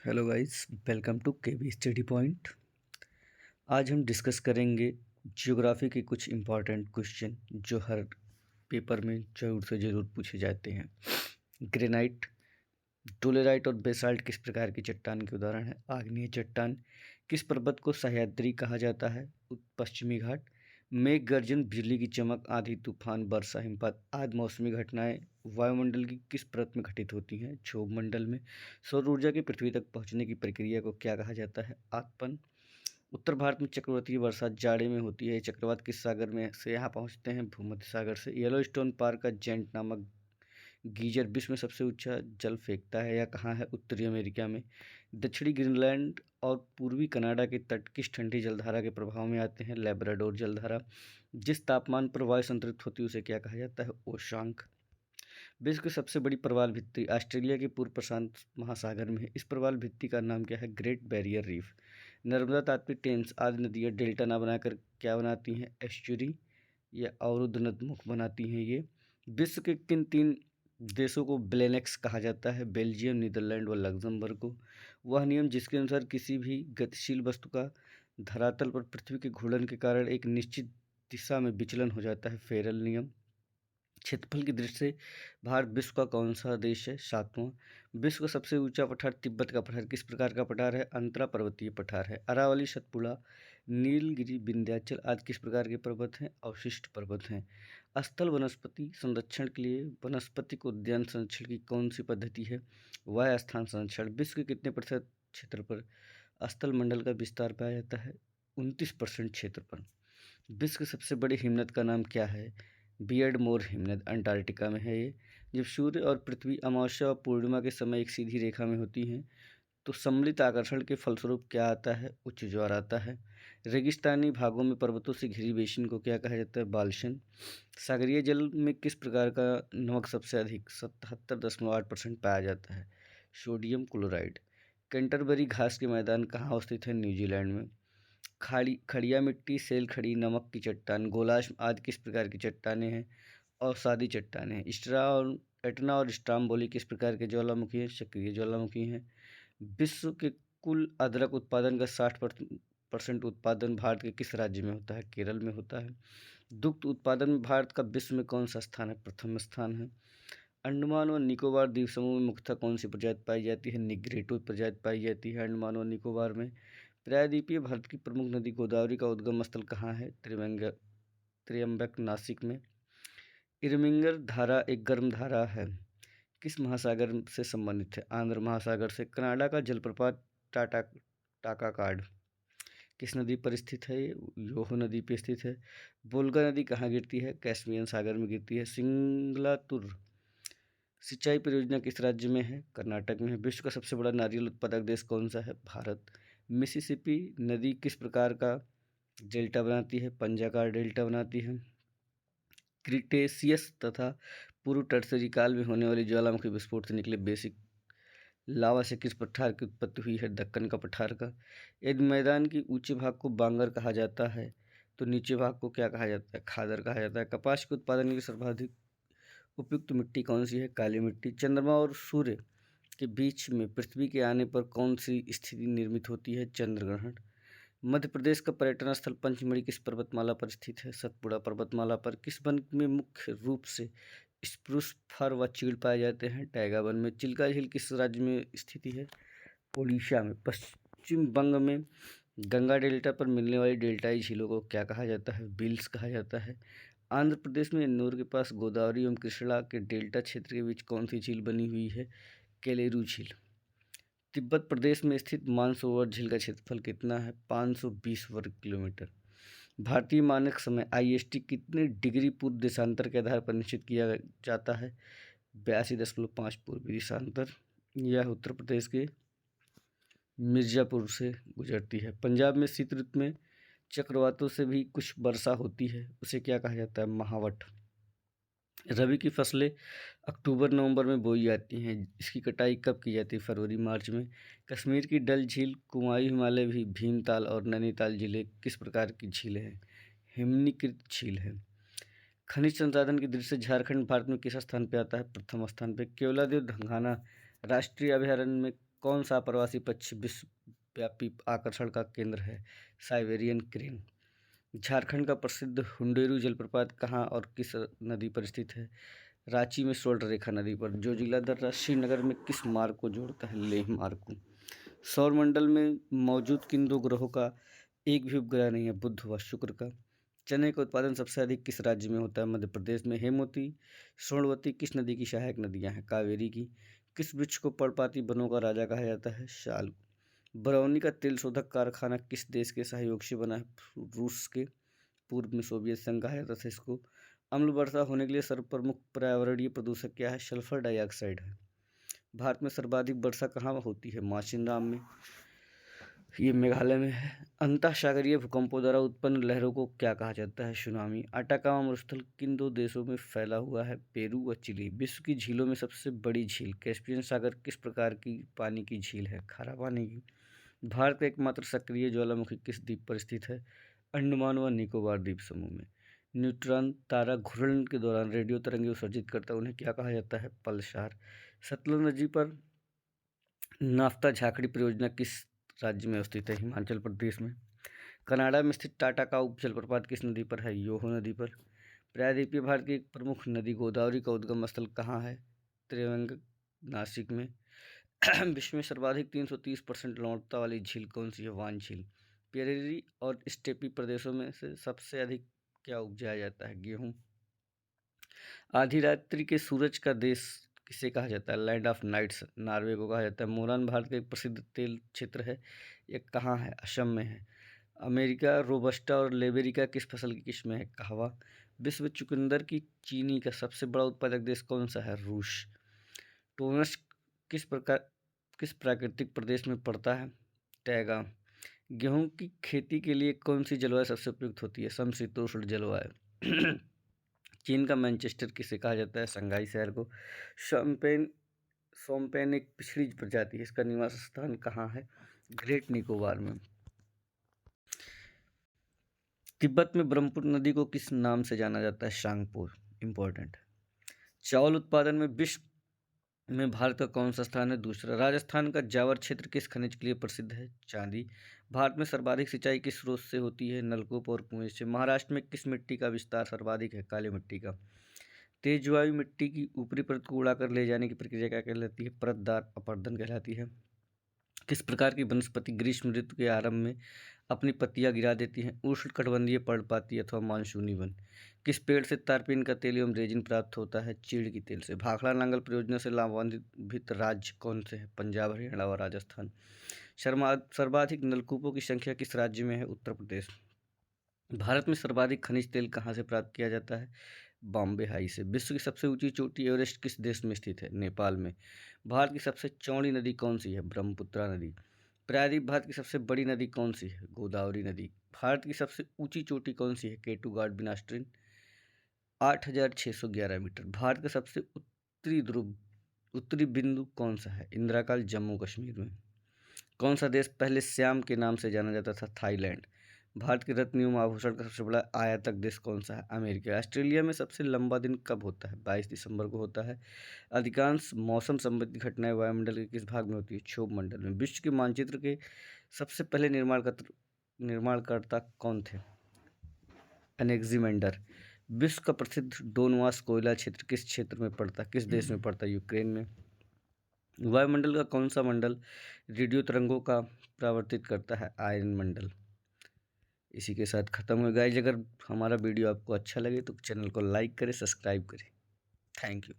Hello guys, welcome to KB study point. आज हम discuss करेंगे ज्योग्राफी के कुछ इम्पॉर्टेंट क्वेश्चन जो हर पेपर में ज़रूर से ज़रूर पूछे जाते हैं। ग्रेनाइट, डोलेराइट और बेसाल्ट किस प्रकार की चट्टान के उदाहरण है? आग्नेय चट्टान। किस पर्वत को सह्याद्री कहा जाता है? पश्चिमी घाट। मेघ गर्जन, बिजली की चमक, आंधी तूफान, वर्षा, हिमपात आदि मौसमी घटनाएं वायुमंडल की किस परत में घटित होती हैं? क्षोभ मंडल में। सौर ऊर्जा की पृथ्वी तक पहुंचने की प्रक्रिया को क्या कहा जाता है? आतपन। उत्तर भारत में चक्रवाती वर्षा जाड़े में होती है। चक्रवात किस सागर में से यहाँ पहुँचते हैं? भूमध्य सागर से। येलोस्टोन पार्क का जेंट नामक गीजर विश्व में सबसे ऊंचा जल फेंकता है या कहाँ है? उत्तरी अमेरिका में। दक्षिणी ग्रीनलैंड और पूर्वी कनाडा के तट किस ठंडी जलधारा के प्रभाव में आते हैं? लेब्राडोर जलधारा। जिस तापमान पर वायु संतृप्त होती है उसे क्या कहा जाता है? उष्मांक। विश्व की सबसे बड़ी प्रवाल भित्ति ऑस्ट्रेलिया के पूर्व प्रशांत महासागर में है। इस प्रवाल भित्ति का नाम क्या है? Great Barrier Reef. Narmada, Tapti, Thames आदि नदियाँ डेल्टा ना बनाकर क्या बनाती हैं? एस्चुरी या अवरुद्ध नदमुख बनाती हैं ये। विश्व के किन तीन देशों को ब्लेनेक्स कहा जाता है? बेल्जियम, नीदरलैंड व लग्जमबर्ग को। वह नियम जिसके अनुसार किसी भी गतिशील वस्तु का धरातल पर पृथ्वी के घूर्णन के कारण एक निश्चित दिशा में विचलन हो जाता है, फेरल नियम। क्षेत्रफल की दृष्टि से भारत विश्व का कौन सा देश है? सातवां। विश्व का सबसे ऊंचा पठार तिब्बत का पठार किस प्रकार का पठार है? अंतरा पर्वतीय पठार है। अरावली, सतपुड़ा, नीलगिरी, विंध्याचल आदि किस प्रकार के पर्वत हैं? अवशिष्ट पर्वत हैं। स्थल वनस्पति संरक्षण के लिए वनस्पतिक उद्यान संरक्षण की कौन सी पद्धति है? वायु स्थान संरक्षण। विश्व के कितने प्रतिशत क्षेत्र पर स्थल मंडल का विस्तार पाया जाता है? 29% क्षेत्र पर। विश्व के सबसे बड़े हिमनद का नाम क्या है? बियर्डमोर हिमनद अंटार्कटिका में है ये। जब सूर्य और पृथ्वी अमावस्या और पूर्णिमा के समय एक सीधी रेखा में होती हैं तो सम्मिलित आकर्षण के फलस्वरूप क्या आता है? उच्च ज्वार आता है। रेगिस्तानी भागों में पर्वतों से घिरी बेसिन को क्या कहा जाता है? बाल्शन। सागरीय जल में किस प्रकार का नमक सबसे अधिक 77.8% पाया जाता है? Sodium chloride. कैंटरबरी घास के मैदान कहाँ अवस्थित है? न्यूजीलैंड में। खड़िया मिट्टी, सेल खड़ी, नमक की चट्टान, गोलाश्म आदि किस प्रकार की चट्टानें हैं? अवसादी चट्टानें हैं। एटना और स्ट्राम्बोली किस प्रकार के ज्वालामुखी हैं? सक्रिय ज्वालामुखी हैं। विश्व के कुल अदरक उत्पादन का 60% उत्पादन भारत के किस राज्य में होता है? केरल में होता है। दुग्ध उत्पादन में भारत का विश्व में कौन सा स्थान है? प्रथम स्थान है। अंडमान और निकोबार द्वीप समूह में मुख्यतः कौन सी प्रजाति पाई जाती है? निग्रेटो प्रजाति पाई जाती है अंडमान और निकोबार में। प्रायद्वीपीय भारत की प्रमुख नदी गोदावरी का उद्गम स्थल कहाँ है? त्र्यंबक, नासिक में। इरमिंगर धारा एक गर्म धारा है। किस महासागर से संबंधित है? आंध्र महासागर से। कनाडा का जलप्रपात टाकाकाड किस नदी पर स्थित है? योहो नदी पर स्थित है। वोल्गा नदी कहाँ गिरती है? कैस्पियन सागर में गिरती है। सिंगलातुर सिंचाई परियोजना किस राज्य में है? कर्नाटक में है। विश्व का सबसे बड़ा नारियल उत्पादक देश कौन सा है? भारत। मिसिसिपी नदी किस प्रकार का डेल्टा बनाती है? पंजाकार डेल्टा बनाती है। क्रिटेशियस तथा पूर्व टर्सरी काल में होने वाली ज्वालामुखी विस्फोट से निकले बेसिक लावा से किस पठार की उत्पत्ति हुई है? दक्कन का पठार का। यदि मैदान के ऊंचे भाग को बांगर कहा जाता है तो नीचे भाग को क्या कहा जाता है? खादर कहा जाता है। कपास के उत्पादन की सर्वाधिक उपयुक्त मिट्टी कौन सी है? काली मिट्टी। चंद्रमा और सूर्य के बीच में पृथ्वी के आने पर कौन सी स्थिति निर्मित होती है? चंद्र ग्रहण। मध्य प्रदेश का पर्यटन स्थल पंचमढ़ी किस पर्वतमाला पर स्थित है? सतपुड़ा पर्वतमाला पर। किस वन में मुख्य रूप से स्प्रूस, फर व चीड़ पाए जाते हैं? टैगा वन में। चिल्का झील किस राज्य में स्थिति है? ओडिशा में। पश्चिम बंग में गंगा डेल्टा पर मिलने वाली डेल्टाई झीलों को क्या कहा जाता है? बिल्स कहा जाता है। आंध्र प्रदेश में इंदौर के पास गोदावरी एवं कृष्णा के डेल्टा क्षेत्र के बीच कौन सी झील बनी हुई है? केलेरू झील। तिब्बत प्रदेश में स्थित मानसरोवर झील का क्षेत्रफल कितना है? 520 वर्ग किलोमीटर। भारतीय मानक समय IST कितने डिग्री पूर्व देशांतर के आधार पर निश्चित किया जाता है? 82.5 पूर्वी देशांतर। यह उत्तर प्रदेश के मिर्ज़ापुर से गुजरती है। पंजाब में शीत ऋतु में चक्रवातों से भी कुछ वर्षा होती है, उसे क्या कहा जाता है? महावट। रबी की फसलें अक्टूबर नवंबर में बोई जाती हैं। इसकी कटाई कब की जाती है? फरवरी मार्च में। कश्मीर की डल झील, कुमायूं हिमालय भी, भीमताल और नैनीताल जिले किस प्रकार की झीलें हैं? हिमनीकृत झील है। खनिज संसाधन की दृष्टि से झारखंड भारत में किस स्थान पर आता है? प्रथम स्थान पर। केवलादेव धंगाना राष्ट्रीय अभयारण्य में कौन सा प्रवासी पक्षी विश्वव्यापी आकर्षण का केंद्र है? Siberian crane. झारखंड का प्रसिद्ध हुंडेरू जलप्रपात कहाँ और किस नदी पर स्थित है? रांची में स्वर्ण रेखा नदी पर। जोजिला दर्रा श्रीनगर में किस मार्ग को जोड़ता है? लेह मार्ग को। सौरमंडल में मौजूद किन दो ग्रहों का एक भी उपग्रह नहीं है? बुध व शुक्र का। चने का उत्पादन सबसे अधिक किस राज्य में होता है? मध्य प्रदेश में। हेमवती, स्वर्णवती किस नदी की सहायक नदियां हैं? कावेरी की। किस वृक्ष को पर्णपाती वनों का राजा कहा जाता है? शाल। बरौनी का तेल शोधक कारखाना किस देश के सहयोग से बना है? रूस के। पूर्व में सोवियत संघ कहा जाता था इसको। अम्ल वर्षा होने के लिए सर्वप्रमुख पर्यावरणीय प्रदूषक क्या है? सल्फर डाइऑक्साइड है। भारत में सर्वाधिक वर्षा कहाँ होती है? माशिनराम में, ये मेघालय में है। अंतःसागरीय भूकंपों द्वारा उत्पन्न लहरों को क्या कहा जाता है? सुनामी। अटाकामा मरुस्थल किन दो देशों में फैला हुआ है? पेरू व चिली। विश्व की झीलों में सबसे बड़ी झील? कैस्पियन सागर किस प्रकार की पानी की झील है? खारा पानी की। भारत का एकमात्र सक्रिय ज्वालामुखी किस द्वीप पर स्थित है? अंडमान व निकोबार द्वीप समूह में। न्यूट्रॉन तारा घूर्णन के दौरान रेडियो तरंगें उत्सर्जित करता है, उन्हें क्या कहा जाता है? पल्सार। सतलुज नदी पर नाफ्ता झाकड़ी परियोजना किस राज्य में स्थित है? हिमाचल प्रदेश में। कनाडा में स्थित टाटा का उप जलप्रपात किस नदी पर है? योहो नदी पर। प्रायद्वीपीय भारत की एक प्रमुख नदी गोदावरी का उद्गम स्थल कहाँ है? त्रिवेंग, नासिक में। विश्व में सर्वाधिक 330% लवणता वाली झील कौन सी है? वान झील। प्रेरी और स्टेपी प्रदेशों में से सबसे अधिक क्या उपजाया जाता है? गेहूं। आधी रात्रि के सूरज का देश किसे कहा जाता है? लैंड ऑफ नाइट्स, नॉर्वे को कहा जाता है। मोरान भारत का एक प्रसिद्ध तेल क्षेत्र है, यह कहाँ है? असम में है। अमेरिका रोबस्टा और लेबेरिका किस फसल की किस्म है? कहवा। विश्व चुकंदर की चीनी का सबसे बड़ा उत्पादक देश कौन सा है? रूस। टोनस किस प्राकृतिक प्रदेश में पड़ता है? टैगा। गेहूं की खेती के लिए कौन सी जलवायु सबसे उपयुक्त होती है? समशीतोष्ण जलवायु। चीन का मैनचेस्टर किसे कहा जाता है? शंघाई शहर को। शोम्पेन सोम्पेन एक पिछड़ी प्रजाति है, इसका निवास स्थान कहाँ है? ग्रेट निकोबार में। तिब्बत में ब्रह्मपुत्र नदी को किस नाम से जाना जाता है? शांगपुर। इंपॉर्टेंट। चावल उत्पादन में विश्व में भारत का कौन सा स्थान है? दूसरा। राजस्थान का जावर क्षेत्र किस खनिज के लिए प्रसिद्ध है? चांदी। भारत में सर्वाधिक सिंचाई किस स्रोत से होती है? नलकूप और कुएं से। महाराष्ट्र में किस मिट्टी का विस्तार सर्वाधिक है? काली मिट्टी का। तेज वायु मिट्टी की ऊपरी परत को उड़ाकर ले जाने की प्रक्रिया क्या कहलाती है? परतदार अपरदन कहलाती है। किस प्रकार की वनस्पति ग्रीष्म ऋतु के आरंभ में अपनी पत्तियां गिरा देती हैं? उष्णकटिबंधीय पर्णपाती अथवा मानसूनी वन। किस पेड़ से तारपीन का तेल एवं रेजिन प्राप्त होता है? चीड़ की तेल से। भाखड़ा नांगल परियोजना से लाभान्वित राज्य कौन से हैं? पंजाब, हरियाणा व राजस्थान। सर्वाधिक नलकूपों की संख्या किस राज्य में है? उत्तर प्रदेश। भारत में सर्वाधिक खनिज तेल कहाँ से प्राप्त किया जाता है? बॉम्बे हाई से। विश्व की सबसे ऊंची चोटी एवरेस्ट किस देश में स्थित है? नेपाल में। भारत की सबसे चौड़ी नदी कौन सी है? ब्रह्मपुत्रा नदी। प्रायद्वीप भारत की सबसे बड़ी नदी कौन सी है? गोदावरी नदी। भारत की सबसे ऊंची चोटी कौन सी है? केटू घाट बिनास्ट्रिन, 8,611 मीटर। भारत का सबसे उत्तरी बिंदु कौन सा है? इंदिराकाल, जम्मू कश्मीर में। कौन सा देश पहले श्याम के नाम से जाना जाता था? थाईलैंड। भारत के रत्न एवं आभूषण का सबसे बड़ा आयातक देश कौन सा है? अमेरिका। ऑस्ट्रेलिया में सबसे लंबा दिन कब होता है? 22 दिसंबर को होता है। अधिकांश मौसम संबंधी घटनाएं वायुमंडल के किस भाग में होती है? क्षोभ मंडल में। विश्व के मानचित्र के सबसे पहले निर्माणकर्ता कौन थे? एनेक्सिमेंडर। विश्व का प्रसिद्ध डोनवास कोयला क्षेत्र किस क्षेत्र में पड़ता है? किस देश में पड़ता है? यूक्रेन में। वायुमंडल का कौन सा मंडल रेडियो तरंगों का परावर्तित करता है? आयन मंडल। इसी के साथ ख़त्म हो गाइज। अगर हमारा वीडियो आपको अच्छा लगे तो चैनल को लाइक करें, सब्सक्राइब करें। Thank you.